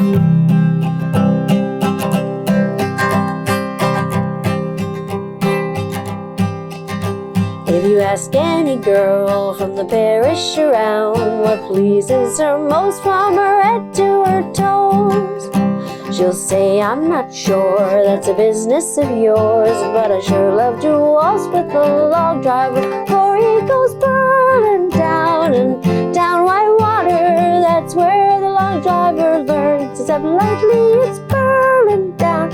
If you ask any girl from the parish around what pleases her most from her head to her toes, she'll say, I'm not sure, that's a business of yours, but I sure love to waltz with the log driver, for he goes burling down and down white water. That's where the log driver learns to step lightly. It's burling down,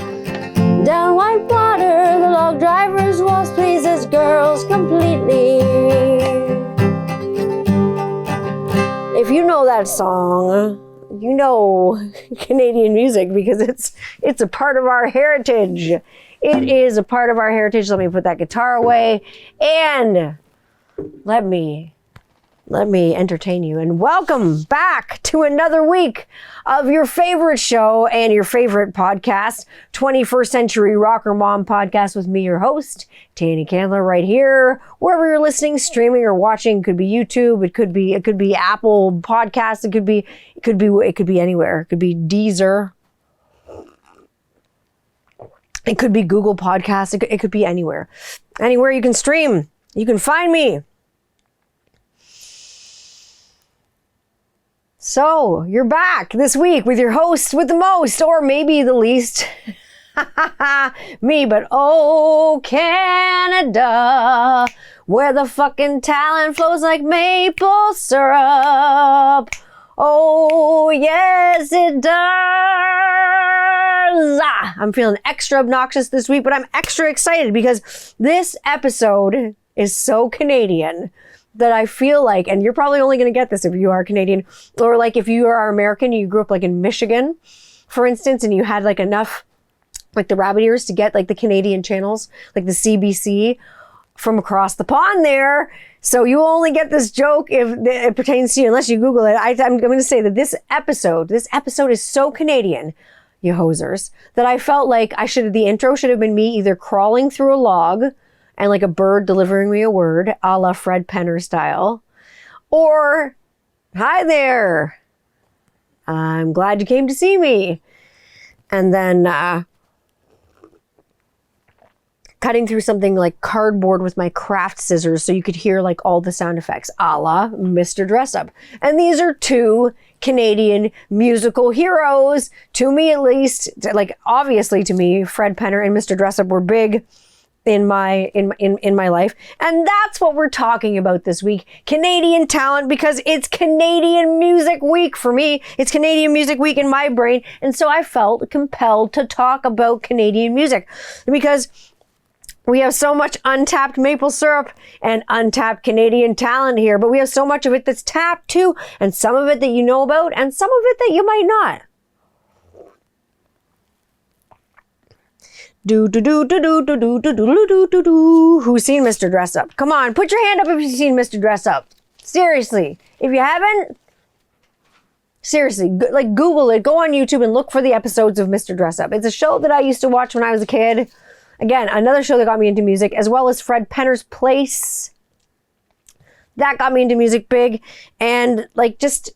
down white water. The log driver's waltz pleases girls completely. If you know that song, you know Canadian music, because it's a part of our heritage. It is a part of our heritage. Let me put that guitar away and let me entertain you. And welcome back to another week of your favorite show and your favorite podcast, 21st Century Rocker Mom Podcast, with me, your host, Chateau Candle-rock, right here, wherever you're listening, streaming or watching. It could be YouTube, it could be Apple Podcasts, it could be anywhere. It could be Deezer. It could be Google Podcasts. It could be anywhere. Anywhere you can stream, you can find me. So, you're back this week with your host with the most, or maybe the least. Me, but oh, Canada, where the fucking talent flows like maple syrup. Oh, yes, it does. I'm feeling extra obnoxious this week, but I'm extra excited because this episode is so Canadian that I feel like, and you're probably only going to get this if you are Canadian, or like if you are American, you grew up like in Michigan, for instance, and you had like enough, like the rabbit ears to get like the Canadian channels, like the CBC from across the pond there. So you only get this joke if it pertains to you, unless you Google it. I'm going to say that this episode is so Canadian, you hosers, that I felt like the intro should have been me either crawling through a log and like a bird delivering me a word, a la Fred Penner style, or, hi there, I'm glad you came to see me. And then cutting through something like cardboard with my craft scissors so you could hear like all the sound effects, a la Mr. Dress Up. And these are two Canadian musical heroes, to me at least. Like, obviously to me, Fred Penner and Mr. Dress Up were big in my life. And that's what we're talking about this week. Canadian talent, because it's Canadian Music Week for me. It's Canadian Music Week in my brain. And so I felt compelled to talk about Canadian music, because we have so much untapped maple syrup and untapped Canadian talent here, but we have so much of it that's tapped too, and some of it that you know about and some of it that you might not. Who's seen Mr. Dress Up? Come on, put your hand up if you've seen Mr. Dress Up. Seriously. If you haven't, seriously, like Google it, go on YouTube and look for the episodes of Mr. Dress Up. It's a show that I used to watch when I was a kid. Again, another show that got me into music, as well as Fred Penner's Place. That got me into music big. And like just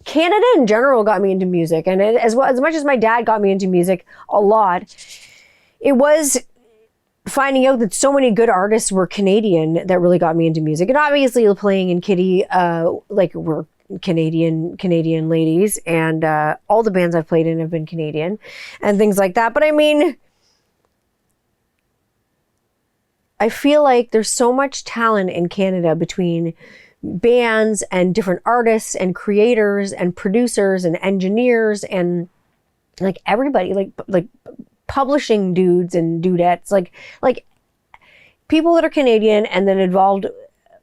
Canada in general got me into music. And as much as my dad got me into music a lot, it was finding out that so many good artists were Canadian that really got me into music. And obviously playing in Kitty, like we're Canadian ladies, and all the bands I've played in have been Canadian and things like that. But I mean, I feel like there's so much talent in Canada between bands and different artists and creators and producers and engineers and like everybody, like publishing dudes and dudettes, like people that are Canadian and then involved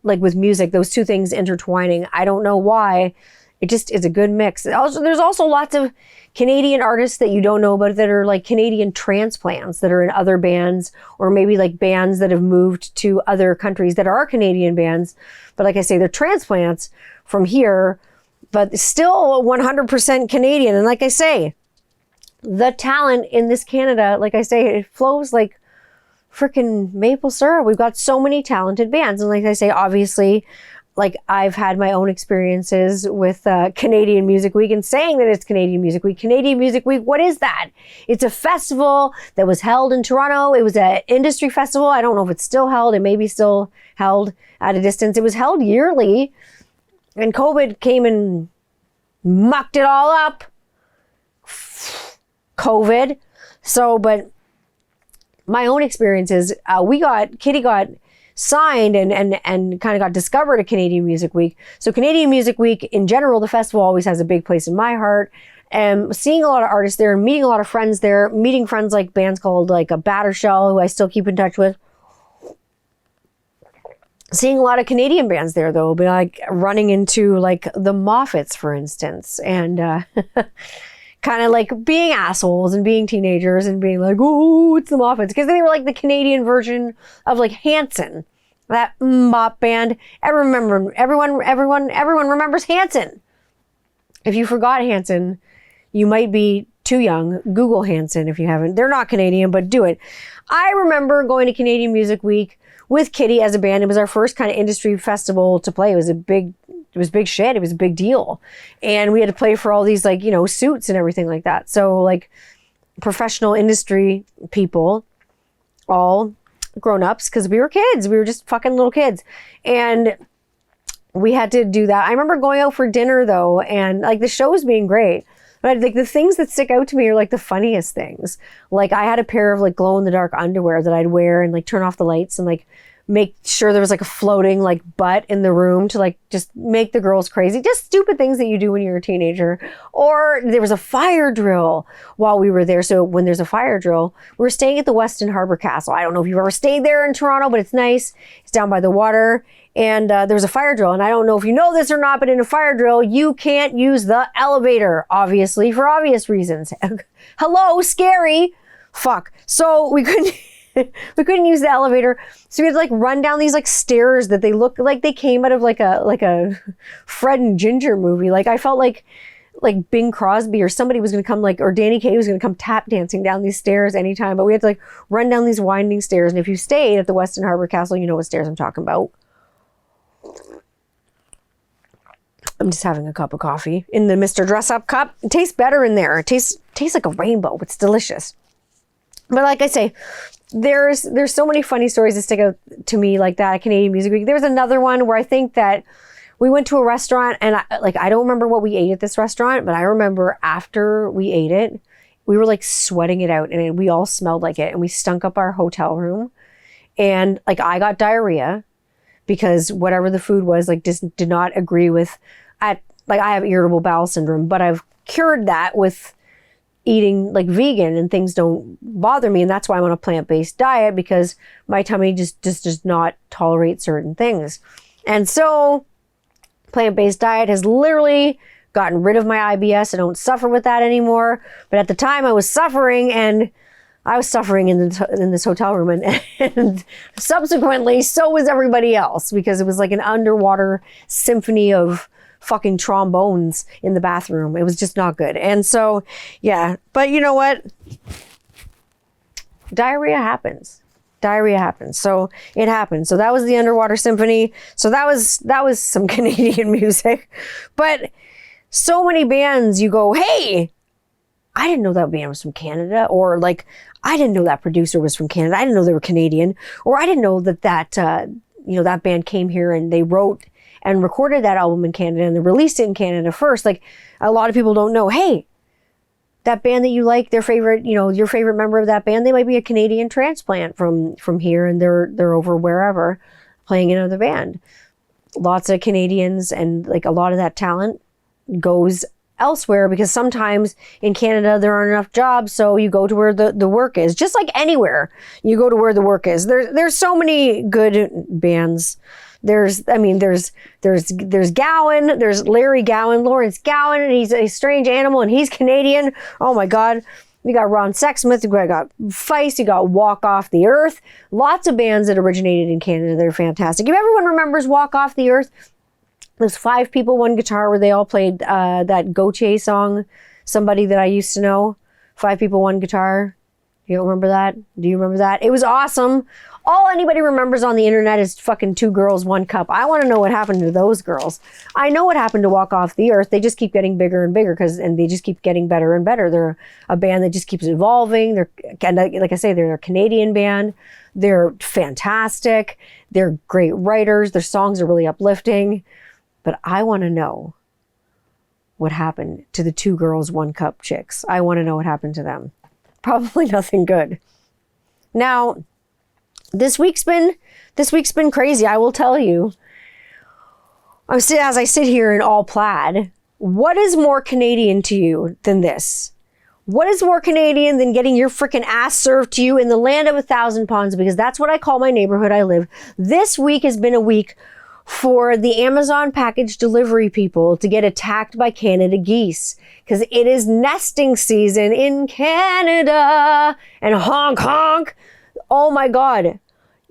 like with music, those two things intertwining. I don't know why. It just is a good mix. Also, there's also lots of Canadian artists that you don't know about that are like Canadian transplants that are in other bands, or maybe like bands that have moved to other countries that are Canadian bands. But like I say, they're transplants from here, but still 100% Canadian. And like I say, the talent in this Canada, like I say, it flows like freaking maple syrup. We've got so many talented bands. And like I say, obviously, like I've had my own experiences with Canadian Music Week and saying that it's Canadian Music Week. Canadian Music Week, what is that? It's a festival that was held in Toronto. It was an industry festival. I don't know if it's still held. It may be still held at a distance. It was held yearly, and COVID came and mucked it all up. COVID. So, but my own experiences, Kitty got signed and kind of got discovered at Canadian Music Week. So Canadian Music Week in general, the festival always has a big place in my heart. And seeing a lot of artists there, meeting a lot of friends there, meeting friends like bands called like a Battershell, who I still keep in touch with. Seeing a lot of Canadian bands there though, but like running into like the Moffats, for instance, and kind of like being assholes and being teenagers and being like, oh, it's the Moffats. Because they were like the Canadian version of like Hanson, that bop band. Everyone remembers Hanson. If you forgot Hanson, you might be too young. Google Hanson if you haven't. They're not Canadian, but do it. I remember going to Canadian Music Week with Kitty as a band. It was our first kind of industry festival to play. It was big shit. It was a big deal. And we had to play for all these like, suits and everything like that. So like professional industry people, all grown-ups, because we were kids. We were just fucking little kids. And we had to do that. I remember going out for dinner though, and like the show was being great. But like the things that stick out to me are like the funniest things. Like I had a pair of like glow in the dark underwear that I'd wear and like turn off the lights and like make sure there was like a floating like butt in the room to like just make the girls crazy. Just stupid things that you do when you're a teenager. Or there was a fire drill while we were there. So when there's a fire drill, we're staying at the Weston Harbor Castle. I don't know if you've ever stayed there in Toronto, but it's nice. It's down by the water. And there was a fire drill. And I don't know if you know this or not, but in a fire drill, you can't use the elevator, obviously, for obvious reasons. Hello, scary. Fuck. So we couldn't... we couldn't use the elevator, so we had to like run down these like stairs that they look like they came out of like a Fred and Ginger movie. Like I felt like Bing Crosby or somebody was gonna come, like, or Danny Kaye was gonna come tap dancing down these stairs anytime. But we had to like run down these winding stairs. And if you stayed at the Weston Harbor Castle, you know what stairs I'm talking about. I'm just having a cup of coffee in the Mr. Dress Up cup. It tastes better in there. It tastes like a rainbow. It's delicious. But like I say, there's so many funny stories that stick out to me like that at Canadian Music Week. There's another one where I think that we went to a restaurant and I don't remember what we ate at this restaurant, but I remember after we ate it, we were like sweating it out and we all smelled like it and we stunk up our hotel room. And like I got diarrhea because whatever the food was like just did not agree with, I have irritable bowel syndrome, but I've cured that with eating like vegan and things don't bother me. And that's why I'm on a plant-based diet, because my tummy just does not tolerate certain things. And so plant-based diet has literally gotten rid of my IBS. I don't suffer with that anymore. But at the time I was suffering, and I was suffering in this hotel room, and subsequently so was everybody else, because it was like an underwater symphony of fucking trombones in the bathroom. It was just not good. And so, yeah, but you know what? Diarrhea happens. So it happened. So that was the Underwater Symphony. So that was some Canadian music. But so many bands you go, hey, I didn't know that band was from Canada, or like, I didn't know that producer was from Canada. I didn't know they were Canadian, or I didn't know that that band came here and they wrote and recorded that album in Canada and they released it in Canada first. Like a lot of people don't know, hey, that band that you like, their favorite, your favorite member of that band, they might be a Canadian transplant from here, and they're over wherever playing another band. Lots of Canadians, and like a lot of that talent goes elsewhere, because sometimes in Canada there aren't enough jobs, so you go to where the work is. Just like anywhere, you go to where the work is. There's so many good bands. There's Gowan, there's Larry Gowan, Lawrence Gowan, and he's a strange animal and he's Canadian. Oh my God. We got Ron Sexsmith, we got Feist, you got Walk Off the Earth. Lots of bands that originated in Canada that are fantastic. If everyone remembers Walk Off the Earth, there's 5 people, 1 guitar, where they all played that Gautier song, Somebody That I Used to Know. 5 people, 1 guitar. You don't remember that? Do you remember that? It was awesome. All anybody remembers on the internet is fucking 2 girls, 1 cup. I want to know what happened to those girls. I know what happened to Walk Off the Earth. They just keep getting bigger and bigger and they just keep getting better and better. They're a band that just keeps evolving. They're, like I say, they're a Canadian band. They're fantastic. They're great writers. Their songs are really uplifting. But I want to know what happened to the 2 girls, 1 cup chicks. I want to know what happened to them. Probably nothing good. Now, this week's been crazy. I will tell you. As I sit here in all plaid, what is more Canadian to you than this? What is more Canadian than getting your freaking ass served to you in the land of 1,000 ponds? Because that's what I call my neighborhood I live. This week has been a week for the Amazon package delivery people to get attacked by Canada geese. Because it is nesting season in Canada. And honk, honk. Oh my God,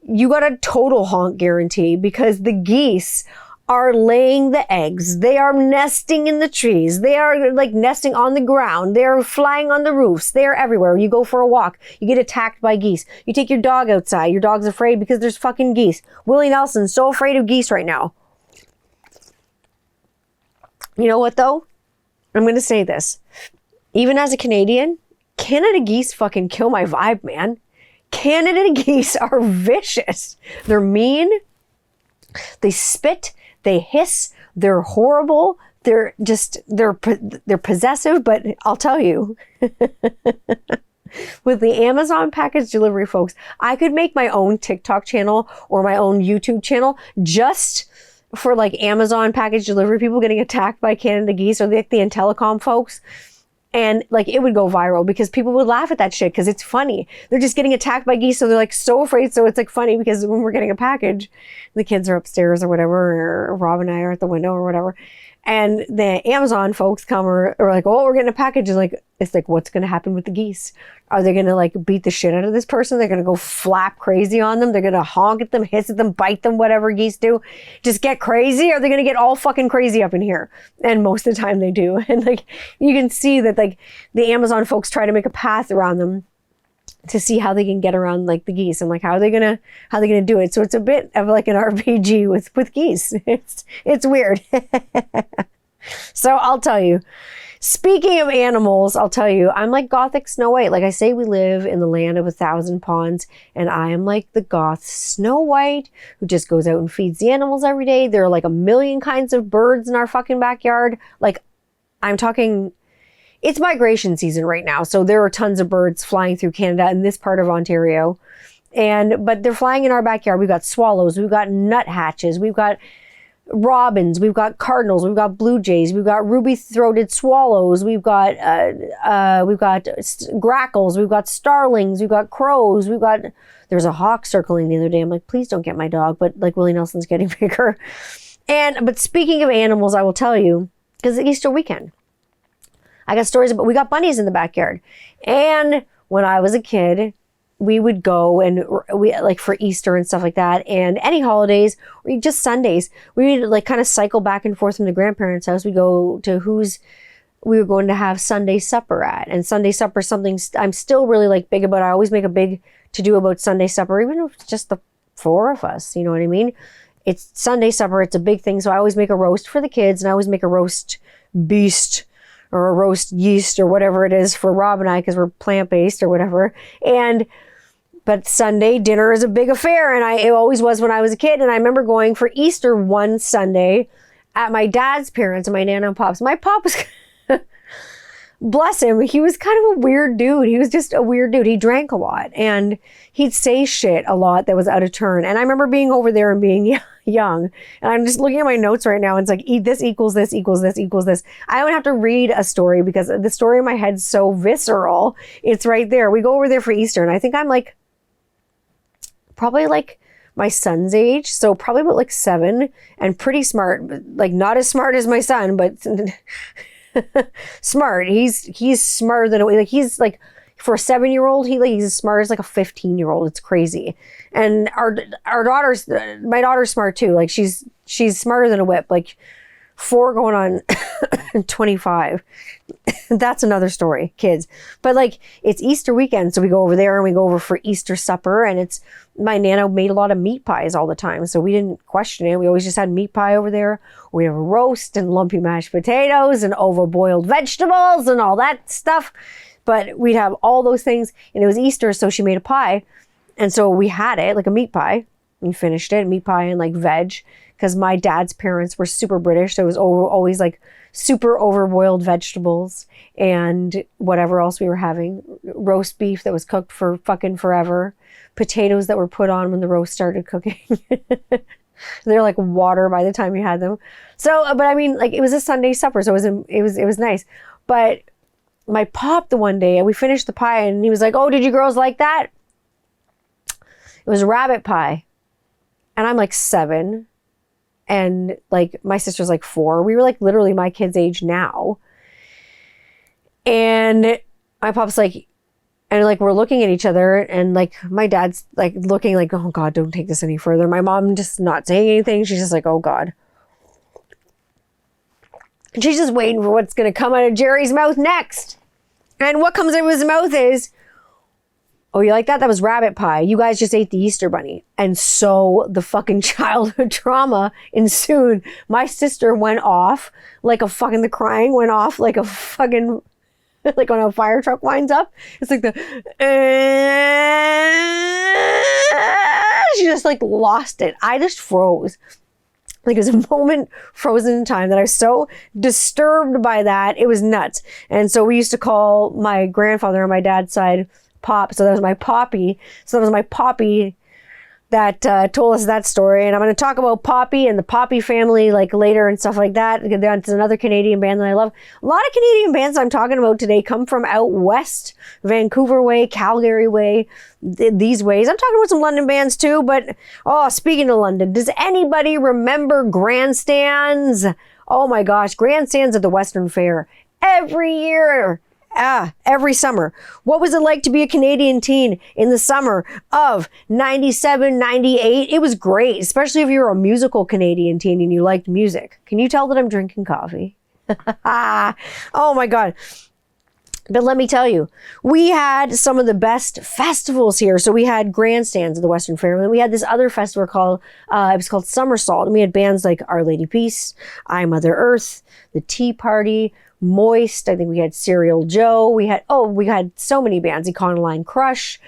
you got a total honk guarantee because the geese are laying the eggs. They are nesting in the trees. They are like nesting on the ground. They are flying on the roofs. They are everywhere. You go for a walk, you get attacked by geese. You take your dog outside. Your dog's afraid because there's fucking geese. Willie Nelson's so afraid of geese right now. You know what though? I'm going to say this. Even as a Canadian, Canada geese fucking kill my vibe, man. Canada geese are vicious. They're mean. They spit. They hiss. They're horrible. They're possessive. But I'll tell you, with the Amazon package delivery folks, I could make my own TikTok channel or my own YouTube channel just for like Amazon package delivery people getting attacked by Canada geese or the Intellicom folks. And like it would go viral because people would laugh at that shit because it's funny. They're just getting attacked by geese, so they're like so afraid. So it's like funny because when we're getting a package, the kids are upstairs or whatever, or Rob and I are at the window or whatever. And the Amazon folks come or like, oh, we're getting a package. It's like, what's going to happen with the geese? Are they going to like beat the shit out of this person? They're going to go flap crazy on them. They're going to honk at them, hiss at them, bite them, whatever geese do. Just get crazy. Are they going to get all fucking crazy up in here? And most of the time they do. And like, you can see that like the Amazon folks try to make a path around them to see how they can get around like the geese and like how are they gonna do it. So it's a bit of like an RPG with geese. It's weird. So I'll tell you, speaking of animals, I'll tell you, I'm like gothic Snow White. Like I say, we live in the land of 1,000 ponds and I am like the goth Snow White who just goes out and feeds the animals every day. There are like a million kinds of birds in our fucking backyard. Like I'm talking, it's migration season right now. So there are tons of birds flying through Canada in this part of Ontario. But they're flying in our backyard. We've got swallows, we've got nuthatches, we've got robins, we've got cardinals, we've got blue jays, we've got ruby-throated swallows, we've got grackles, we've got starlings, we've got crows, there's a hawk circling the other day. I'm like, please don't get my dog, but like Willie Nelson's getting bigger. But speaking of animals, I will tell you, because it's Easter weekend, I got stories about, we got bunnies in the backyard. And when I was a kid, we would go and we like for Easter and stuff like that. And any holidays or just Sundays, we would like kind of cycle back and forth from the grandparents' house. We go to we were going to have Sunday supper at. And Sunday supper is something I'm still really like big about. I always make a big to do about Sunday supper, even if it's just the 4 of us, you know what I mean? It's Sunday supper. It's a big thing. So I always make a roast for the kids and I always make a roast beast or a roast yeast or whatever it is for Rob and I, because we're plant-based or whatever. But Sunday dinner is a big affair, and it always was when I was a kid. And I remember going for Easter one Sunday at my dad's parents and my nana and pops. My pop was, bless him, he was kind of a weird dude. He was just a weird dude. He drank a lot, and he'd say shit a lot that was out of turn. And I remember being over there and being young, and I'm just looking at my notes right now, and it's like, this equals this equals this equals this. I don't have to read a story because the story in my head's so visceral. It's right there. We go over there for Easter, and I think I'm like, probably like my son's age. So probably about like 7 and pretty smart, like not as smart as my son, but smart. He's smarter than, like, he's like, for a 7-year-old, he's as smart as like a 15-year-old. It's crazy. And our my daughter's smart too. Like she's smarter than a whip. Like 4 going on 25. That's another story, kids. But like, it's Easter weekend, so we go over there and we go over for Easter supper, and it's, my Nana made a lot of meat pies all the time, so we didn't question it. We always just had meat pie over there. We have a roast and lumpy mashed potatoes and over-boiled vegetables and all that stuff. But we'd have all those things, and it was Easter, so she made a pie. And so we had it, like a meat pie, and finished it, meat pie and like veg, because my dad's parents were super British, so it was always like super overboiled vegetables and whatever else we were having. Roast beef that was cooked for fucking forever. Potatoes that were put on when the roast started cooking. They're like water by the time you had them. So, but I mean, like, it was a Sunday supper, so it was nice. But my pop, the one day, we finished the pie, and he was like, "Oh, did you girls like that?" It was rabbit pie. And I'm like 7. And like, my sister's like 4. We were like literally my kid's age now. And my pop's like, and like, we're looking at each other, and like, my dad's like looking like, "Oh God, don't take this any further." My mom just not saying anything. She's just like, "Oh God." And she's just waiting for what's going to come out of Jerry's mouth next. And what comes out of his mouth is, "Oh, you like that? That was rabbit pie. You guys just ate the Easter bunny." And so the fucking childhood trauma ensued. My sister went off like a fucking, the crying went off like a fucking, like when a fire truck winds up. It's like the, she just like lost it. I just froze. Like, it was a moment frozen in time that I was so disturbed by that. It was nuts. And so we used to call my grandfather on my dad's side Pop. So that was my Poppy. So that was my Poppy that told us that story. And I'm going to talk about Poppy and the Poppy family like later and stuff like that. That's another Canadian band that I love. A lot of Canadian bands I'm talking about today come from out west, Vancouver way, Calgary way, these ways. I'm talking about some London bands too. But, oh, speaking of London, does anybody remember grandstands? Oh my gosh, grandstands at the Western Fair. Every year. Every summer. What was it like to be a Canadian teen in the summer of 97, 98? It was great, especially if you were a musical Canadian teen and you liked music. Can you tell that I'm drinking coffee? Oh my God. But let me tell you, we had some of the best festivals here. So we had grandstands at the Western Fair. And we had this other festival called, it was called Somersault. And we had bands like Our Lady Peace, I Mother Earth, The Tea Party, Moist. I think we had Serial Joe. We had so many bands. Econoline Crush,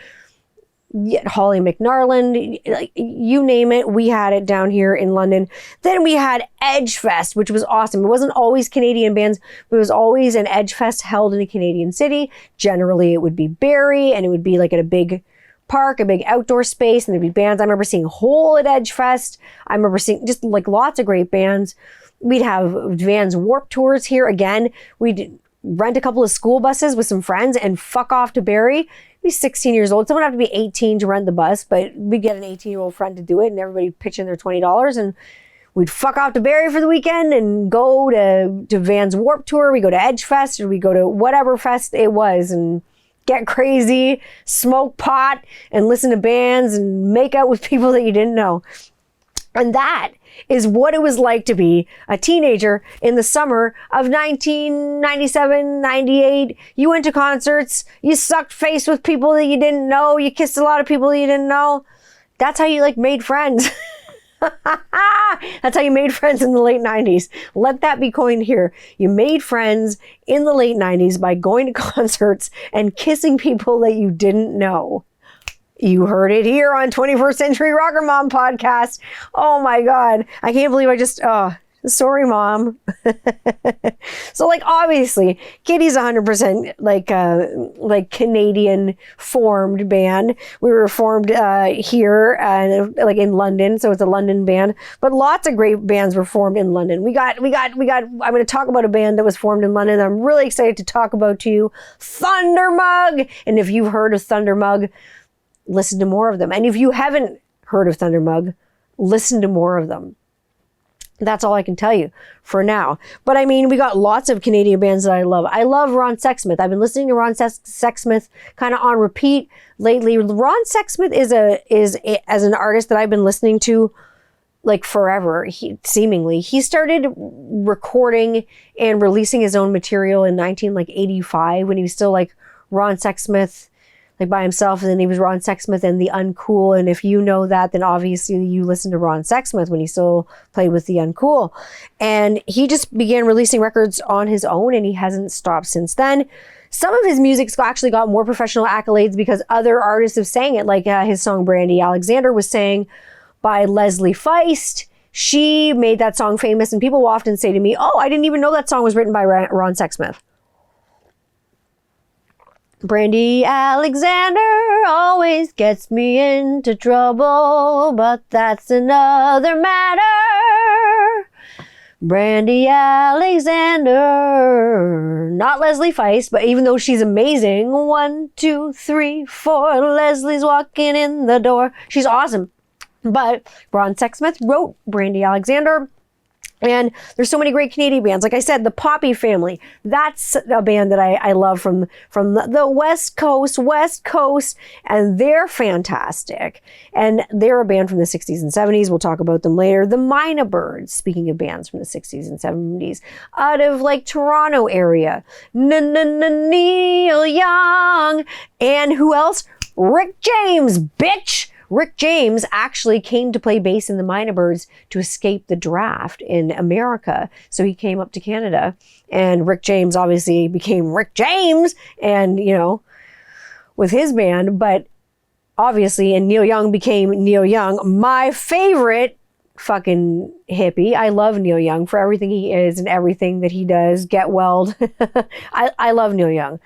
Holly McNarland, like, you name it, we had it down here in London. Then we had Edge Fest, which was awesome. It wasn't always Canadian bands, but it was always an Edge Fest held in a Canadian city. Generally, it would be Barrie, and it would be like at a big park, a big outdoor space, and there'd be bands. I remember seeing Hole at Edge Fest. I remember seeing just like lots of great bands. We'd have Vans Warp Tours here. Again, we'd rent a couple of school buses with some friends and fuck off to Barrie. Be 16 years old. Someone would have to be 18 to rent the bus, but we'd get an 18-year-old friend to do it, and everybody pitch in their $20, and we'd fuck off to Barrie for the weekend and go to Vans Warp Tour. We go to Edge Fest, or we go to whatever fest it was, and get crazy, smoke pot, and listen to bands, and make out with people that you didn't know. And that is what it was like to be a teenager in the summer of 1997, 98. You went to concerts, you sucked face with people that you didn't know, you kissed a lot of people that you didn't know. That's how you like made friends. That's how you made friends in the late 90s. Let that be coined here. You made friends in the late 90s by going to concerts and kissing people that you didn't know. You heard it here on 21st Century Rocker Mom podcast. Oh my God. I can't believe sorry, Mom. So like, obviously, Kitty's 100% like Canadian formed band. We were formed here, like in London. So it's a London band, but lots of great bands were formed in London. We got, I'm going to talk about a band that was formed in London that I'm really excited to talk about to you. Thundermug. And if you've heard of Thundermug, listen to more of them. And if you haven't heard of Thundermug, listen to more of them. That's all I can tell you for now. But I mean, we got lots of Canadian bands that I love. I love Ron Sexsmith. I've been listening to Ron Sexsmith kind of on repeat lately. Ron Sexsmith is as an artist that I've been listening to like forever. He started recording and releasing his own material in 1985 when he was still like Ron Sexsmith, like by himself, and then he was Ron Sexsmith and the Uncool. And if you know that, then obviously you listened to Ron Sexsmith when he still played with the Uncool. And he just began releasing records on his own, and he hasn't stopped since then. Some of his music's actually got more professional accolades because other artists have sang it, like his song Brandy Alexander was sang by Leslie Feist. She made that song famous, and people will often say to me, oh, I didn't even know that song was written by Ron Sexsmith. Brandy Alexander always gets me into trouble, but that's another matter. Brandy Alexander, not Leslie Feist, but even though she's amazing, 1, 2, 3, 4, Leslie's walking in the door. She's awesome. But Ron Sexsmith wrote Brandy Alexander. And there's so many great Canadian bands. Like I said, the Poppy Family. That's a band that I love from the West Coast, and they're fantastic. And they're a band from the 60s and 70s. We'll talk about them later. The Mina Birds, speaking of bands from the 60s and 70s, out of like Toronto area. Neil Young. And who else? Rick James, bitch! Rick James actually came to play bass in the Mina Birds to escape the draft in America. So he came up to Canada, and Rick James obviously became Rick James and, you know, with his band, but obviously, and Neil Young became Neil Young, my favorite fucking hippie. I love Neil Young for everything he is and everything that he does. Get Weld. I love Neil Young.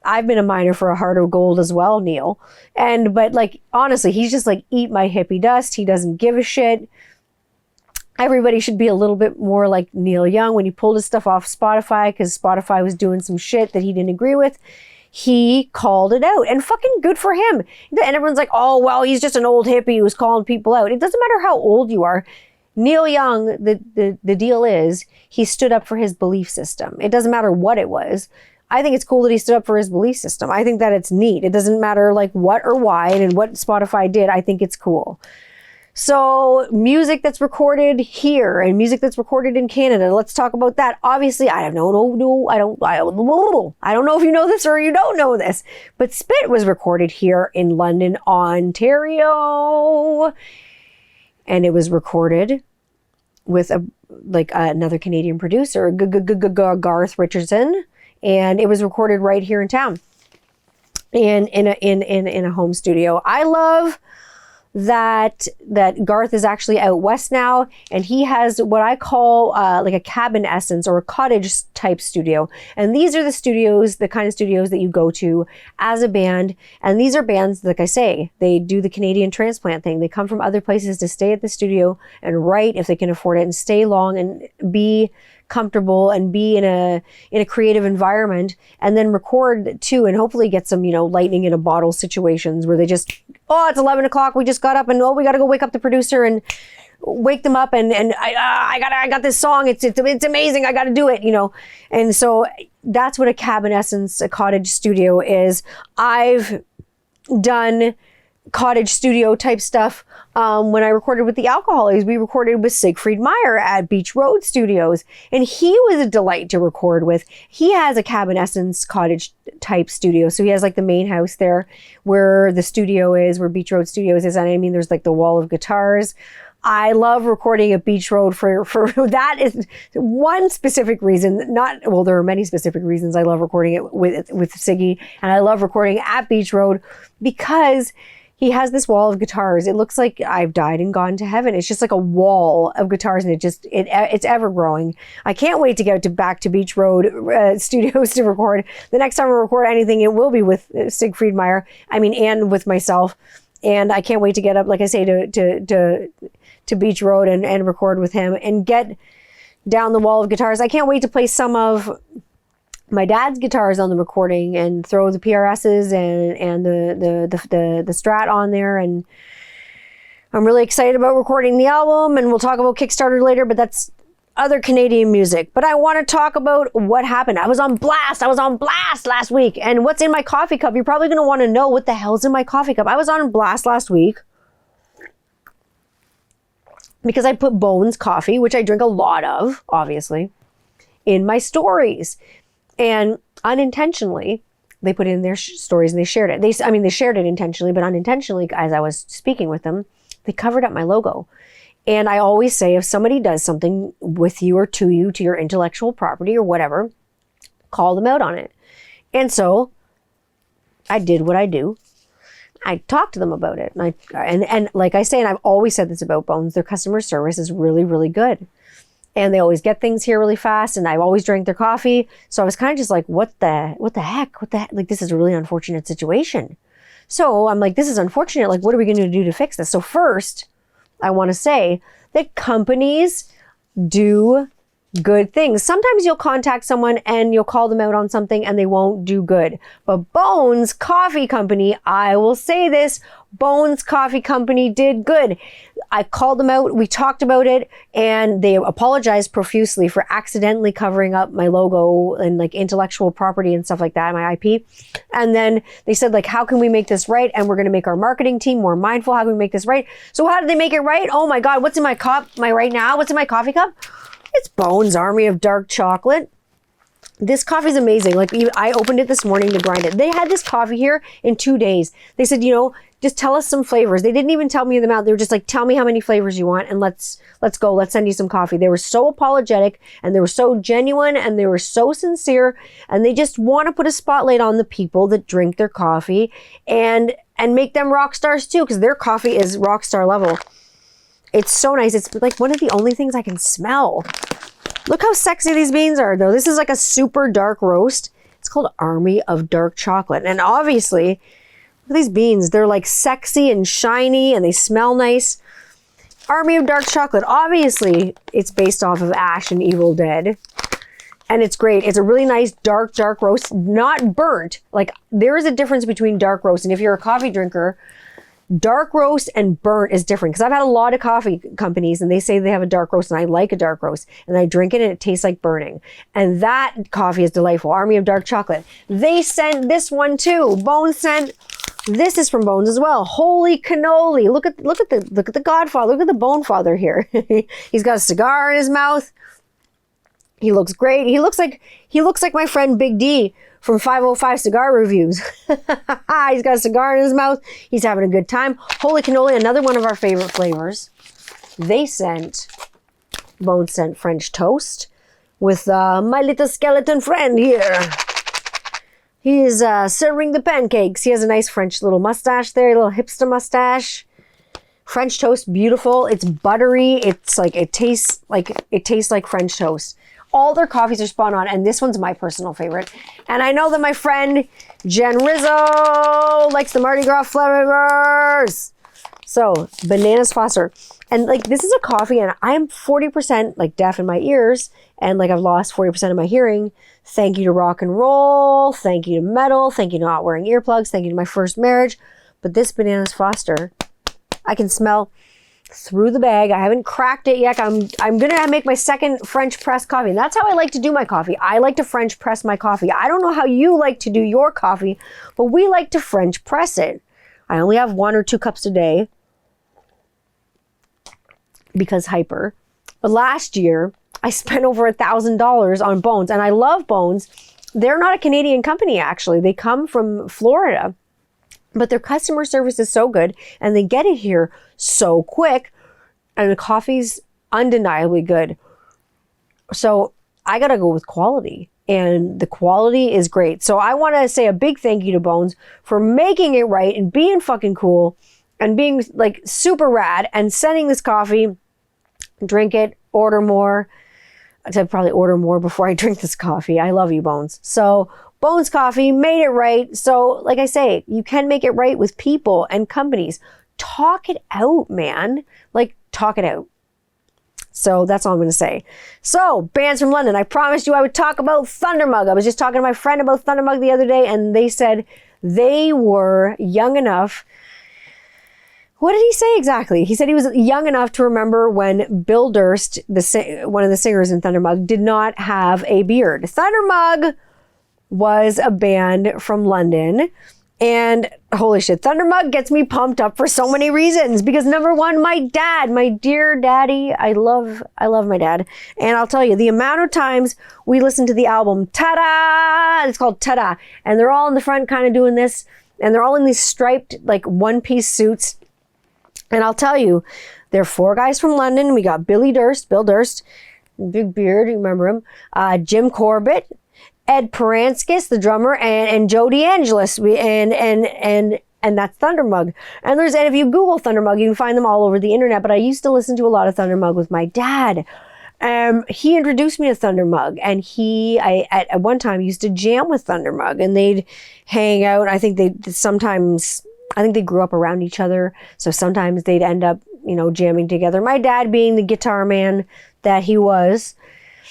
I've been a miner for a heart of gold as well, Neil. But like, honestly, he's just like, eat my hippie dust. He doesn't give a shit. Everybody should be a little bit more like Neil Young. When he pulled his stuff off Spotify, because Spotify was doing some shit that he didn't agree with, he called it out, and fucking good for him. And everyone's like, oh, well, he's just an old hippie who's calling people out. It doesn't matter how old you are. Neil Young, the deal is, he stood up for his belief system. It doesn't matter what it was. I think it's cool that he stood up for his belief system. I think that it's neat. It doesn't matter like what or why and what Spotify did. I think it's cool. So music that's recorded here and music that's recorded in Canada. Let's talk about that. Obviously, I don't know if you know this or you don't know this, but Spit was recorded here in London, Ontario. And it was recorded with another Canadian producer, Garth Richardson. And it was recorded right here in town, in a home studio. I love that Garth is actually out west now, and he has what I call like a cabin essence or a cottage type studio. And these are the kind of studios that you go to as a band. And these are bands, like I say, they do the Canadian transplant thing. They come from other places to stay at the studio and write if they can afford it, and stay long and be comfortable and be in a creative environment, and then record too, and hopefully get some, lightning in a bottle situations where they just, it's 11 o'clock, we just got up, and we got to go wake up the producer and wake them up, and I got this song, it's amazing, I got to do it, and so that's what a cabin essence, a cottage studio is. I've done cottage studio type stuff. When I recorded with the Alcoholics, we recorded with Siegfried Meyer at Beach Road Studios, and he was a delight to record with. He has a cabin essence cottage type studio. So he has like the main house there where the studio is, where Beach Road Studios is. And I mean, there's like the wall of guitars. I love recording at Beach Road for that is one specific reason. There are many specific reasons I love recording it with Siggy, and I love recording at Beach Road because he has this wall of guitars. It looks like I've died and gone to heaven. It's just like a wall of guitars, and it's ever growing. I can't wait to get back to Beach Road Studios to record. The next time I record anything, it will be with Siegfried Meyer. And with myself. And I can't wait to get up, like I say, to Beach Road and record with him and get down the wall of guitars. I can't wait to play some of my dad's guitars on the recording and throw the PRSs and the Strat on there. And I'm really excited about recording the album, and we'll talk about Kickstarter later, but that's other Canadian music. But I want to talk about what happened. I was on blast last week. And what's in my coffee cup? You're probably going to want to know what the hell's in my coffee cup. I was on blast last week. because I put Bones coffee, which I drink a lot of, obviously, in my stories. And unintentionally, they put it in their stories and they shared it. They shared it intentionally, but unintentionally, as I was speaking with them, they covered up my logo. And I always say, if somebody does something with you or to you, to your intellectual property or whatever, call them out on it. And so I did what I do. I talked to them about it. And like I say, and I've always said this about Bones, their customer service is really, really good. And they always get things here really fast. And I've always drank their coffee. So I was kind of just like, what the heck? Like, this is a really unfortunate situation. So I'm like, this is unfortunate. Like, what are we going to do to fix this? So first, I want to say that companies do good things. Sometimes you'll contact someone and you'll call them out on something and they won't do good. But Bones Coffee Company, I will say this, Bones Coffee Company did good. I called them out, we talked about it, and they apologized profusely for accidentally covering up my logo and like intellectual property and stuff like that, my IP. And then they said, like, how can we make this right? And we're going to make our marketing team more mindful. How can we make this right? So how did they make it right? Oh my God, what's in my cup? Right now? What's in my coffee cup? It's Bones Army of Dark Chocolate. This coffee is amazing. Like, I opened it this morning to grind it. They had this coffee here in 2 days. They said, just tell us some flavors. They didn't even tell me them out. They were just like, tell me how many flavors you want and let's go. Let's send you some coffee. They were so apologetic and they were so genuine and they were so sincere, and they just want to put a spotlight on the people that drink their coffee and make them rock stars too, because their coffee is rock star level. It's so nice. It's like one of the only things I can smell. Look how sexy these beans are, though. This is like a super dark roast. It's called Army of Dark Chocolate. And obviously, look at these beans. They're like sexy and shiny and they smell nice. Army of Dark Chocolate. Obviously, it's based off of Ash and Evil Dead. And it's great. It's a really nice dark roast, not burnt. Like, there is a difference between dark roast. And if you're a coffee drinker, dark roast and burnt is different, because I've had a lot of coffee companies and they say they have a dark roast, and I like a dark roast and I drink it and it tastes like burning. And that coffee is delightful. Army of Dark Chocolate. They sent this one too. Bones sent, this is from Bones as well. Holy cannoli. Look at the Godfather. Look at the Bone Father here. He's got a cigar in his mouth. He looks great. He looks like my friend Big D from 505 Cigar Reviews. He's got a cigar in his mouth. He's having a good time. Holy cannoli, another one of our favorite flavors. Bones sent French toast with my little skeleton friend here. He is serving the pancakes. He has a nice French little mustache there, a little hipster mustache. French toast, beautiful. It's buttery. It tastes like French toast. All their coffees are spot on, and this one's my personal favorite. And I know that my friend Jen Rizzo likes the Mardi Gras flavors. So, Bananas Foster. And like, this is a coffee, and I'm 40% like deaf in my ears, and like I've lost 40% of my hearing. Thank you to rock and roll. Thank you to metal. Thank you to not wearing earplugs. Thank you to my first marriage. But this Bananas Foster, I can smell through the bag. I haven't cracked it yet. I'm gonna make my second French press coffee. And that's how I like to do my coffee. I like to French press my coffee. I don't know how you like to do your coffee, but we like to French press it. I only have 1 or 2 cups a day because hyper. But last year I spent over $1,000 on Bones, and I love Bones. They're not a Canadian company, actually. They come from Florida. But their customer service is so good, and they get it here so quick, and the coffee's undeniably good. So I gotta go with quality, and the quality is great. So I want to say a big thank you to Bones for making it right and being fucking cool and being like super rad and sending this coffee. Drink it, order more. I'd probably order more before I drink this coffee. I love you, Bones. So Bones Coffee made it right. So like I say, you can make it right with people and companies. Talk it out, man. Like, talk it out. So that's all I'm going to say. So, bands from London. I promised you I would talk about Thundermug. I was just talking to my friend about Thundermug the other day, and they said they were young enough. What did he say exactly? He said he was young enough to remember when Bill Durst, one of the singers in Thundermug, did not have a beard. Thundermug was a band from London, And holy shit, Thundermug gets me pumped up for so many reasons. Because number one, my dad, my dear daddy, I love my dad. And I'll tell you, the amount of times we listen to the album, Ta-da! It's called Ta-da. And they're all in the front kind of doing this. And they're all in these striped, like, one-piece suits. And I'll tell you, they're 4 guys from London. We got Bill Durst, big beard, you remember him. Jim Corbett, Ed Peranskis, the drummer, and Joe DeAngelis, and that's Thundermug. And if you Google Thundermug, you can find them all over the internet. But I used to listen to a lot of Thundermug with my dad. He introduced me to Thundermug, and I at one time used to jam with Thundermug, and they'd hang out. I think they grew up around each other, so sometimes they'd end up, jamming together. My dad being the guitar man that he was,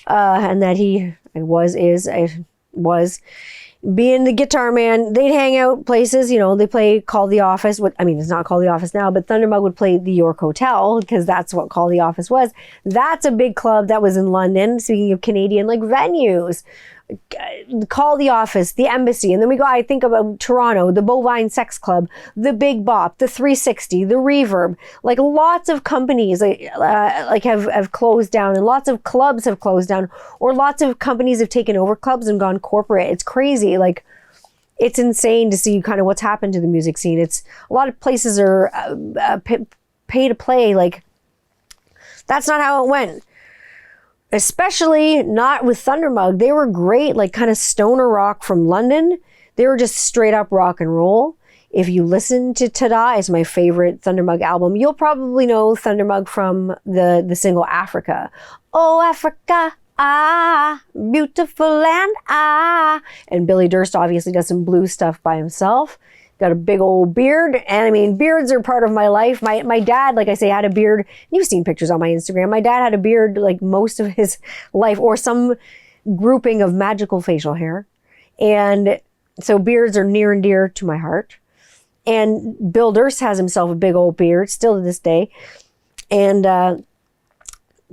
and that he was being the guitar man, they'd hang out places, they play Call the Office. It's not Call the Office now, but Thundermug would play the York Hotel, because that's what Call the Office was. That's a big club that was in London. Speaking of Canadian, like, venues, Call the Office, the Embassy, and then I think about Toronto, the Bovine Sex Club, the Big Bop, the 360, the Reverb. Like, lots of companies have closed down, and lots of clubs have closed down, or lots of companies have taken over clubs and gone corporate. It's crazy. Like, it's insane to see kind of what's happened to the music scene. It's a lot of places are pay to play. Like, that's not how it went. Especially not with Thundermug. They were great, like, kind of stoner rock from London. They were just straight up rock and roll. If you listen to Ta-Da, it's my favorite Thundermug album. You'll probably know Thundermug from the single Africa. Oh, Africa, ah, beautiful land, ah. And Billy Durst obviously does some blues stuff by himself. Got a big old beard. And beards are part of my life. My dad, like I say, had a beard. You've seen pictures on my Instagram. My dad had a beard like most of his life, or some grouping of magical facial hair. And so beards are near and dear to my heart. And Bill Durst has himself a big old beard, still to this day. And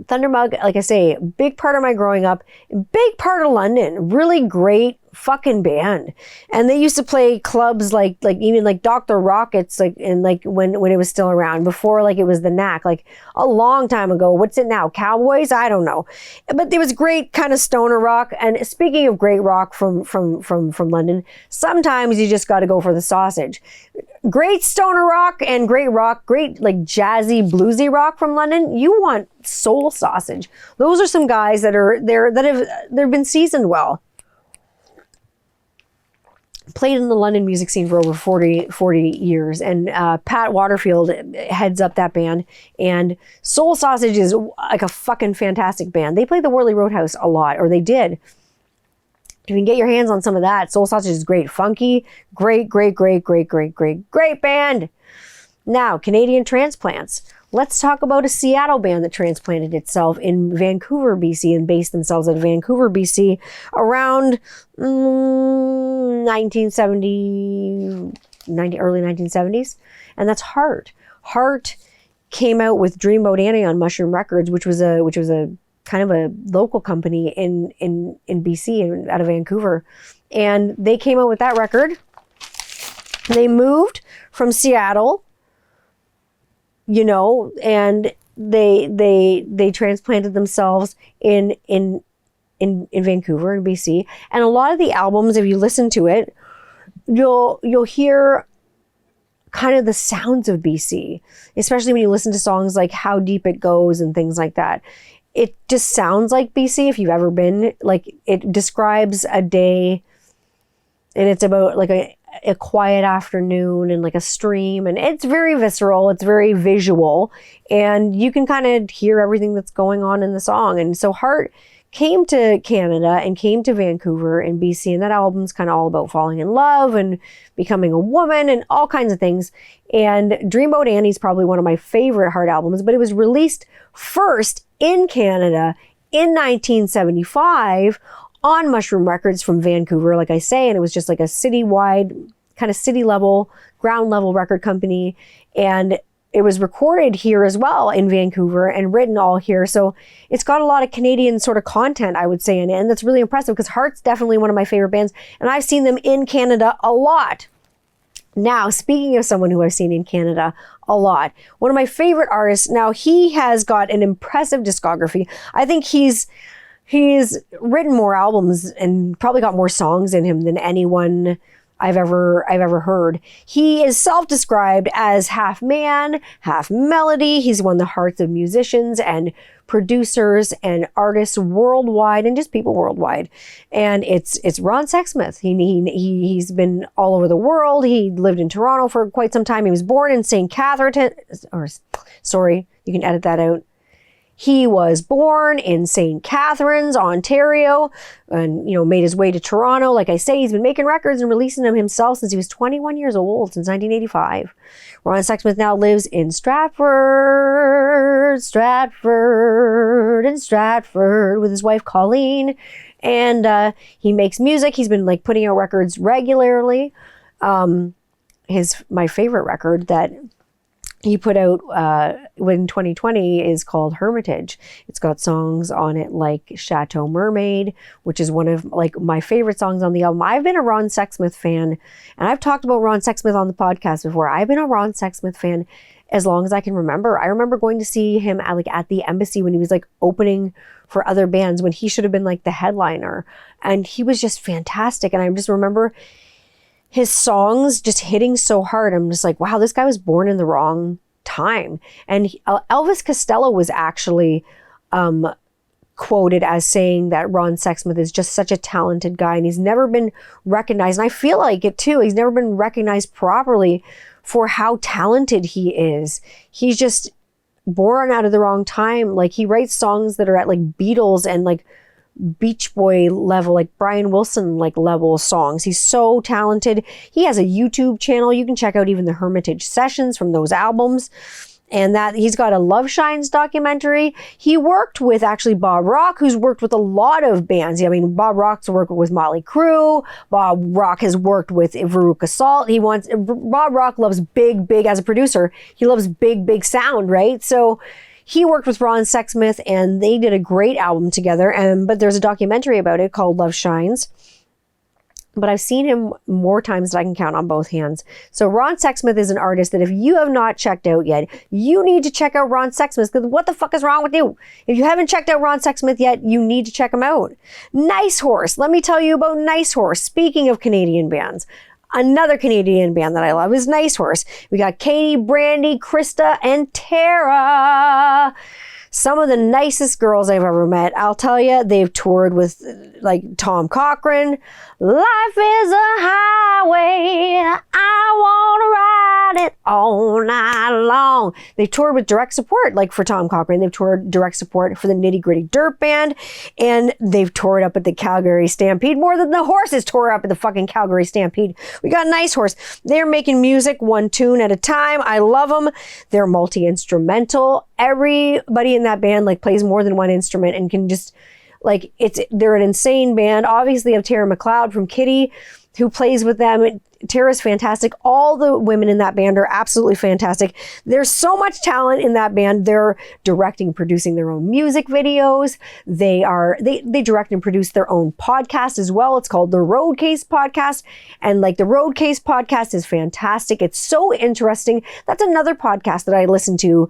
Thundermug, like I say, big part of my growing up, big part of London, really great fucking band. And they used to play clubs like even like Dr. Rockets, like, and like when it was still around, before like it was the Knack, like a long time ago. What's it now? Cowboys? I don't know. But it was great kind of stoner rock. And speaking of great rock from London, sometimes you just got to go for the sausage. Great stoner rock and great rock, great like jazzy, bluesy rock from London. You want Soul Sausage. Those are some guys that are there they've been seasoned well. Played in the London music scene for over 40 years. And Pat Waterfield heads up that band. And Soul Sausage is like a fucking fantastic band. They play the Worley Roadhouse a lot, or they did. If you can get your hands on some of that, Soul Sausage is great. Funky, great band. Now, Canadian transplants. Let's talk about a Seattle band that transplanted itself in Vancouver, BC, and based themselves at Vancouver, BC around early 1970s. And that's Heart. Heart came out with Dreamboat Annie on Mushroom Records, which was a kind of a local company in BC, out of Vancouver. And they came out with that record. They moved from Seattle, and they transplanted themselves in Vancouver in BC. And a lot of the albums, if you listen to it, you'll hear kind of the sounds of BC, especially when you listen to songs like How Deep It Goes and things like that. It just sounds like BC if you've ever been. Like, it describes a day, and it's about like a quiet afternoon and like a stream, and it's very visceral, it's very visual, and you can kind of hear everything that's going on in the song. And so Heart came to Canada and came to Vancouver in BC, and that album's kind of all about falling in love and becoming a woman and all kinds of things. And Dreamboat Annie's probably one of my favorite Heart albums, but it was released first in Canada in 1975 on Mushroom Records from Vancouver, like I say, and it was just like a citywide, kind of city level, ground level record company. And it was recorded here as well in Vancouver and written all here. So it's got a lot of Canadian sort of content, I would say, in it. And that's really impressive, because Heart's definitely one of my favorite bands. And I've seen them in Canada a lot. Now, speaking of someone who I've seen in Canada a lot, one of my favorite artists, now he has got an impressive discography. I think he's written more albums and probably got more songs in him than anyone I've ever heard. He is self-described as half man, half melody. He's won the hearts of musicians and producers and artists worldwide, and just people worldwide. And it's Ron Sexsmith. He's been all over the world. He lived in Toronto for quite some time. He was born in St. Catharines, you can edit that out. He was born in St. Catharines, Ontario, and, made his way to Toronto. Like I say, he's been making records and releasing them himself since he was 21 years old, since 1985. Ron Sexsmith now lives in Stratford with his wife, Colleen. And he makes music. He's been putting out records regularly. My favorite record that he put out in 2020 is called Hermitage. It's got songs on it like Chateau Mermaid, which is one of my favorite songs on the album. I've been a Ron Sexsmith fan, and I've talked about Ron Sexsmith on the podcast before. I've been a Ron Sexsmith fan as long as I can remember. I remember going to see him at the Embassy when he was opening for other bands, when he should have been the headliner, and he was just fantastic. And I just remember his songs just hitting so hard. I'm just wow, this guy was born in the wrong time. And Elvis Costello was actually quoted as saying that Ron Sexsmith is just such a talented guy, and he's never been recognized. And I feel like it too. He's never been recognized properly for how talented he is. He's just born out of the wrong time. He writes songs that are at Beatles and Beach Boy level, Brian Wilson level songs. He's so talented. He has a YouTube channel. You can check out even the Hermitage sessions from those albums. And that he's got a Love Shines documentary. He worked with actually Bob Rock, who's worked with a lot of bands. I mean, Bob Rock's worked with Motley Crue. Bob Rock has worked with Veruca Salt. Bob Rock loves big, as a producer. He loves big sound, right? So he worked with Ron Sexsmith, and they did a great album together. But there's a documentary about it called Love Shines. But I've seen him more times than I can count on both hands. So Ron Sexsmith is an artist that if you have not checked out yet, you need to check out Ron Sexsmith, because what the fuck is wrong with you? If you haven't checked out Ron Sexsmith yet, you need to check him out. Nice Horse. Let me tell you about Nice Horse. Speaking of Canadian bands, another Canadian band that I love is Nice Horse. We got Katie, Brandy, Krista, and Tara. Some of the nicest girls I've ever met. I'll tell you, they've toured with Tom Cochrane. Life is a highway. I want to ride it all night long. They toured with direct support, for Tom Cochrane. They've toured direct support for the Nitty Gritty Dirt Band. And they've toured up at the Calgary Stampede more than the Horses tore up at the fucking Calgary Stampede. We got Nice Horse. They're making music one tune at a time. I love them. They're multi-instrumental. Everybody in that band plays more than one instrument and can just they're an insane band. Obviously, you have Tara McLeod from Kitty, who plays with them. Tara's fantastic. All the women in that band are absolutely fantastic. There's so much talent in that band. They're directing, producing their own music videos. They direct and produce their own podcast as well. It's called the Roadcase Podcast. And the Roadcase Podcast is fantastic. It's so interesting. That's another podcast that I listen to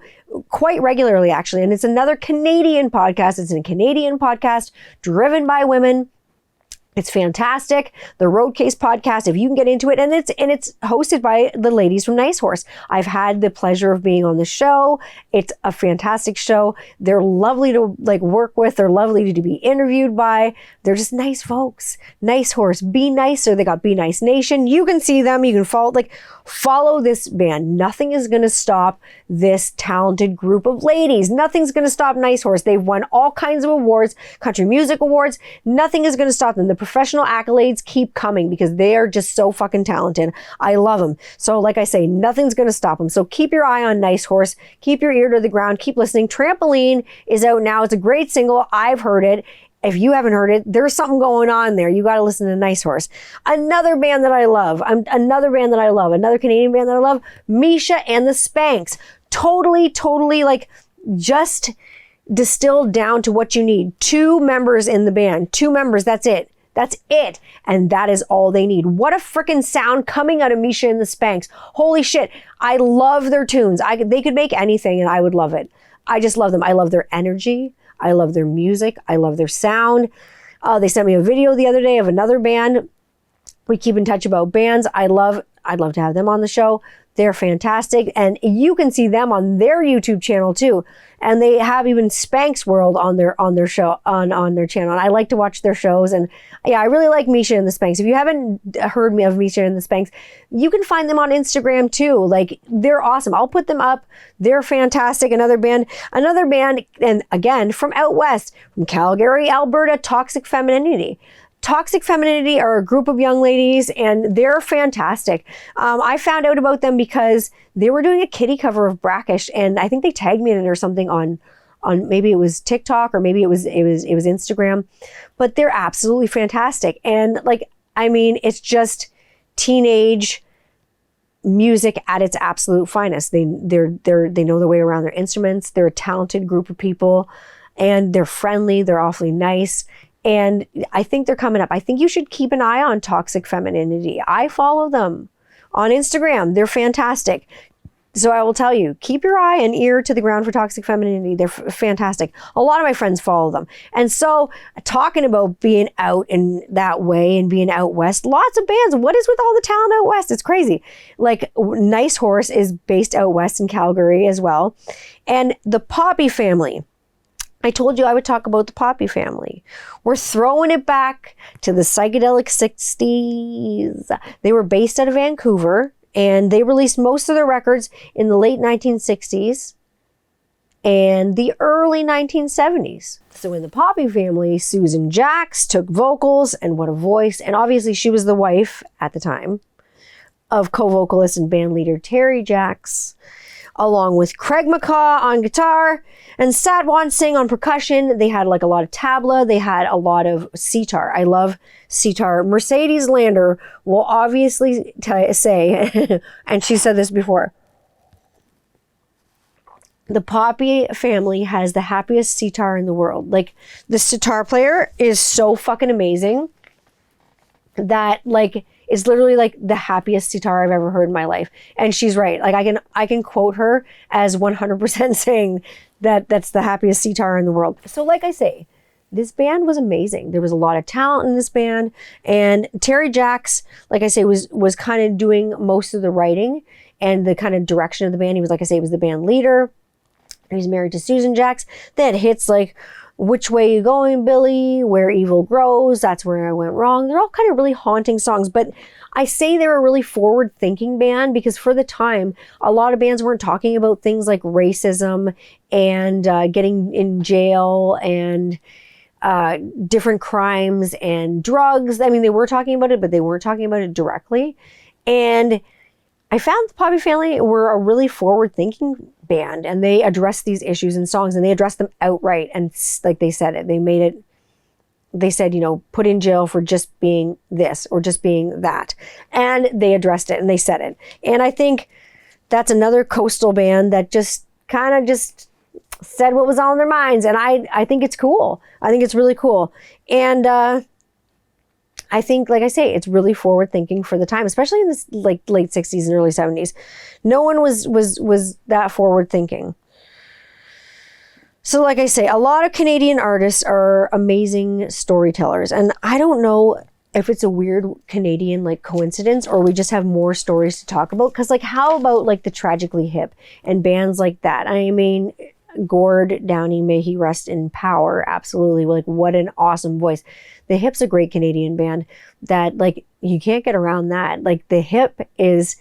quite regularly, actually. And it's another Canadian podcast. It's a Canadian podcast driven by women. It's fantastic. The Roadcase Podcast, if you can get into it, and it's hosted by the ladies from Nice Horse. I've had the pleasure of being on the show. It's a fantastic show. They're lovely to work with. They're lovely to be interviewed by. They're just nice folks. Nice Horse, Be Nicer. They got Be Nice Nation. You can see them. You can follow this band. Nothing is going to stop this talented group of ladies. Nothing's going to stop Nice Horse. They've won all kinds of awards, country music awards. Nothing is going to stop them. The professional accolades keep coming because they are just so fucking talented. I love them. So like I say, nothing's going to stop them. So keep your eye on Nice Horse. Keep your ear to the ground. Keep listening. Trampoline is out now. It's a great single. I've heard it. If you haven't heard it, there's something going on there. You got to listen to Nice Horse. Another band that I love, another Canadian band that I love, Misha and the Spanks. Totally just distilled down to what you need. 2 members in the band. 2 members, that's it. That's it. And that is all they need. What a freaking sound coming out of Misha and the Spanks. Holy shit. I love their tunes. They could make anything and I would love it. I just love them. I love their energy. I love their music. I love their sound. They sent me a video the other day of another band. We keep in touch about bands. I'd love to have them on the show. They're fantastic. And you can see them on their YouTube channel too. And they have even Spanks World on their show, on their channel. And I like to watch their shows. And yeah, I really like Misha and the Spanks. If you haven't heard of Misha and the Spanks, you can find them on Instagram too. Like, they're awesome. I'll put them up. They're fantastic. Another band, and again, from out west, from Calgary, Alberta, Toxic Femininity. Toxic Femininity are a group of young ladies and they're fantastic. I found out about them because they were doing a Kitty cover of Brackish, and I think they tagged me in it or something on maybe it was TikTok or maybe it was Instagram, but they're absolutely fantastic. And like, I mean, it's just teenage music at its absolute finest. They know their way around their instruments. They're a talented group of people and they're friendly. They're awfully nice. And I think they're coming up. I think you should keep an eye on Toxic Femininity. I follow them on Instagram. They're fantastic. So I will tell you, keep your eye and ear to the ground for Toxic Femininity. They're fantastic. A lot of my friends follow them. And so talking about being out in that way and being out west, lots of bands. What is with all the talent out west? It's crazy. Like Nice Horse is based out west in Calgary as well. And the Poppy Family. I told you I would talk about the Poppy Family. We're throwing it back to the psychedelic 60s. They were based out of Vancouver and they released most of their records in the late 1960s and the early 1970s. So in the Poppy Family, Susan Jacks took vocals, and what a voice. And obviously she was the wife at the time of co-vocalist and band leader Terry Jacks, along with Craig McCaw on guitar and Satwan Singh on percussion. They had like a lot of tabla. They had a lot of sitar. I love sitar. Mercedes Lander will obviously say, and she said this before, the Poppy Family has the happiest sitar in the world. Like, the sitar player is so fucking amazing that like, it's literally like the happiest sitar I've ever heard in my life. And she's right. Like, I can quote her as 100% saying that that's the happiest sitar in the world. So like I say, this band was amazing. There was a lot of talent in this band. And Terry Jacks, like I say, was kind of doing most of the writing and the kind of direction of the band. He was, like I say, he was the band leader. He's married to Susan Jacks. They had hits like Which Way You Going, Billy, Where Evil Grows, That's Where I Went Wrong. They're all kind of really haunting songs, but I say they're a really forward-thinking band because for the time, a lot of bands weren't talking about things like racism and getting in jail and different crimes and drugs. I mean, they were talking about it, but they weren't talking about it directly. And I found the Poppy Family were a really forward-thinking band, and they addressed these issues in songs, and they addressed them outright. And like they said it, they said, you know, put in jail for just being this or just being that. And they addressed it and they said it. And I think that's another coastal band that just kind of just said what was on their minds. And I think it's cool. I think it's really cool. And I think, like I say, it's really forward thinking for the time, especially in this like late 60s and early 70s. No one was that forward thinking. So like I say, a lot of Canadian artists are amazing storytellers. And I don't know if it's a weird Canadian like coincidence or we just have more stories to talk about. Cause like, how about like the Tragically Hip and bands like that? I mean, Gord Downie, may he rest in power. Absolutely. Like, what an awesome voice. The Hip's a great Canadian band that like, you can't get around that. Like, the Hip is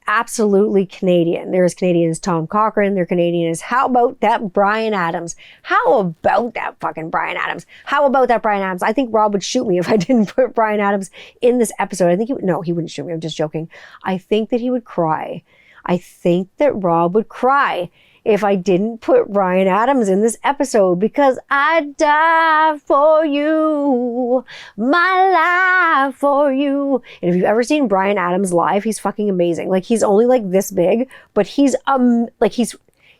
absolutely Canadian. There's Canadian as Tom Cochrane. They're Canadian as, how about that Bryan Adams? How about that fucking Bryan Adams? How about that Bryan Adams? I think Rob would shoot me if I didn't put Bryan Adams in this episode. I think he wouldn't shoot me. I'm just joking. I think that he would cry. I think that Rob would cry if I didn't put Bryan Adams in this episode, because I'd die for you, my life for you. And if you've ever seen Bryan Adams live, he's fucking amazing. Like, he's only like this big, but he's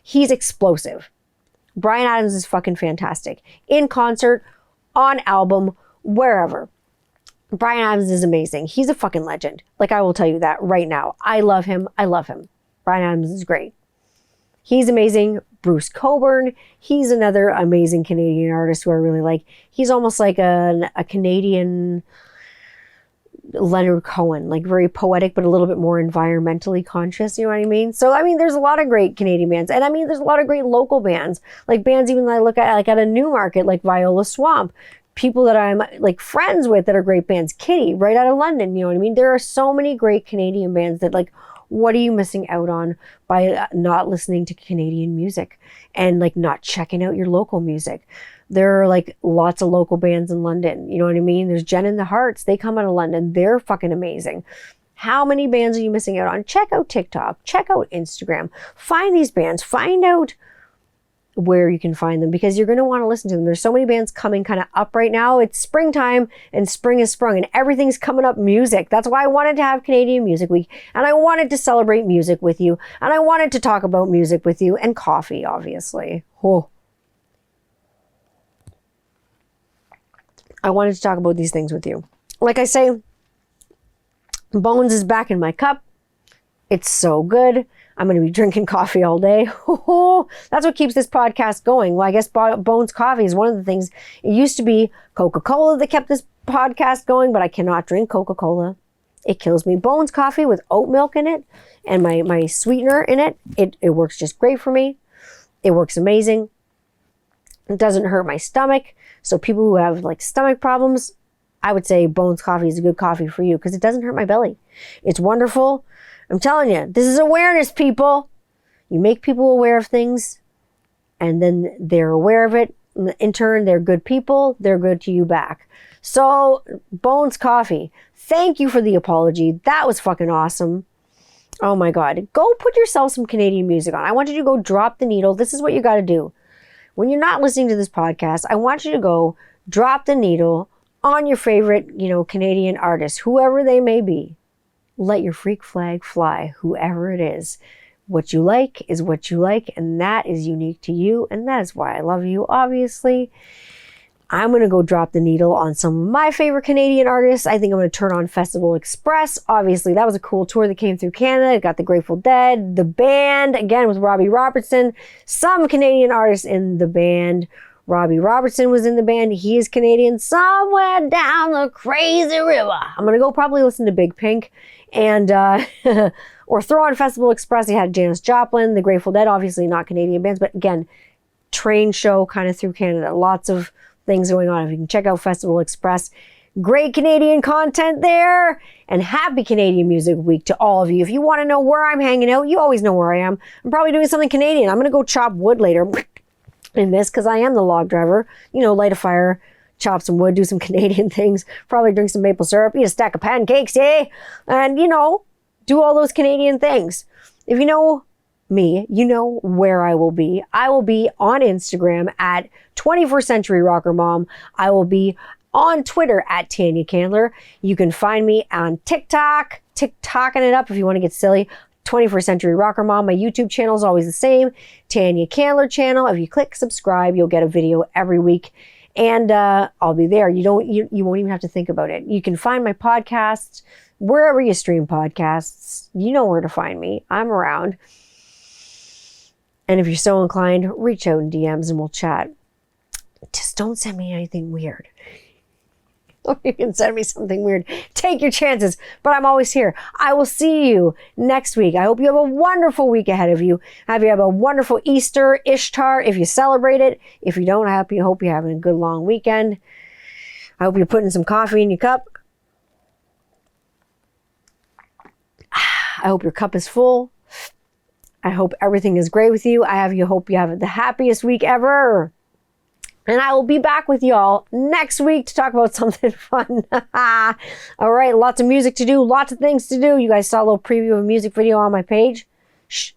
explosive. Bryan Adams is fucking fantastic. In concert, on album, wherever. Bryan Adams is amazing. He's a fucking legend. Like, I will tell you that right now. I love him. I love him. Bryan Adams is great. He's amazing. Bruce Cockburn, he's another amazing Canadian artist who I really like. He's almost like a Canadian Leonard Cohen, like very poetic, but a little bit more environmentally conscious, you know what I mean? So, I mean, there's a lot of great Canadian bands. And I mean, there's a lot of great local bands, like bands even that I look at, like at a Newmarket, like Viola Swamp, people that I'm like friends with that are great bands. Kitty, right out of London, you know what I mean? There are so many great Canadian bands that like, what are you missing out on by not listening to Canadian music and like not checking out your local music? There are like lots of local bands in London. You know what I mean? There's Jen and the Hearts. They come out of London. They're fucking amazing. How many bands are you missing out on? Check out TikTok. Check out Instagram. Find these bands. Find out where you can find them because you're going to want to listen to them. There's so many bands coming kind of up right now. It's springtime and spring is sprung and everything's coming up music. That's why I wanted to have Canadian Music Week and I wanted to celebrate music with you and I wanted to talk about music with you and coffee, obviously. Oh. I wanted to talk about these things with you. Like I say, Bones is back in my cup. It's so good. I'm going to be drinking coffee all day. That's what keeps this podcast going. Well, I guess Bones Coffee is one of the things. It used to be Coca-Cola that kept this podcast going, but I cannot drink Coca-Cola. It kills me. Bones Coffee with oat milk in it and my sweetener in it. It works just great for me. It works amazing. It doesn't hurt my stomach. So people who have like stomach problems, I would say Bones Coffee is a good coffee for you because it doesn't hurt my belly. It's wonderful. I'm telling you, this is awareness, people. You make people aware of things and then they're aware of it. In turn, they're good people. They're good to you back. So Bones Coffee, thank you for the apology. That was fucking awesome. Oh my God. Go put yourself some Canadian music on. I want you to go drop the needle. This is what you got to do. When you're not listening to this podcast, I want you to go drop the needle on your favorite, Canadian artist, whoever they may be. Let your freak flag fly, whoever it is. What you like is what you like, and that is unique to you, and that is why I love you, obviously. I'm going to go drop the needle on some of my favorite Canadian artists. I think I'm going to turn on Festival Express. Obviously, that was a cool tour that came through Canada. It got the Grateful Dead, the band, again with Robbie Robertson. Some Canadian artists in the band. Robbie Robertson was in the band. He is Canadian. Somewhere down the crazy river. I'm going to go probably listen to Big Pink and or throw on Festival Express. He had Janis Joplin, the Grateful Dead, obviously not Canadian bands, but again, train show kind of through Canada. Lots of things going on. If you can check out Festival Express, great Canadian content there, and happy Canadian Music Week to all of you. If you want to know where I'm hanging out, you always know where I am. I'm probably doing something Canadian. I'm going to go chop wood later in this because I am the log driver. Light a fire, chop some wood, do some Canadian things, probably drink some maple syrup, eat a stack of pancakes, and, do all those Canadian things. If you know me, you know where I will be. I will be on Instagram at 21st Century Rocker Mom. I will be on Twitter at Tanya Candler. You can find me on TikTok, TikToking it up if you want to get silly. 21st Century Rocker Mom. My YouTube channel is always the same. Tanya Candler channel. If you click subscribe, you'll get a video every week. And I'll be there. You won't even have to think about it. You can find my podcasts wherever you stream podcasts. You know where to find me. I'm around. And if you're so inclined, reach out in DMs and we'll chat. Just don't send me anything weird. Or you can send me something weird. Take your chances. But I'm always here. I will see you next week. I hope you have a wonderful week ahead of you. Have a wonderful Easter, Ishtar, if you celebrate it. If you don't, I hope you're having a good long weekend. I hope you're putting some coffee in your cup. I hope your cup is full. I hope everything is great with you. Hope you have the happiest week ever. And I will be back with y'all next week to talk about something fun. All right, lots of music to do, lots of things to do. You guys saw a little preview of a music video on my page. Shh.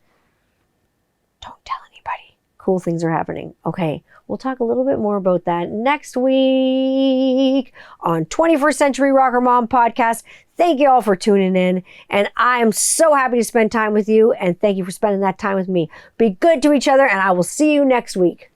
Don't tell anybody. Cool things are happening. Okay, we'll talk a little bit more about that next week on 21st Century Rocker Mom podcast. Thank you all for tuning in. And I am so happy to spend time with you. And thank you for spending that time with me. Be good to each other, and I will see you next week.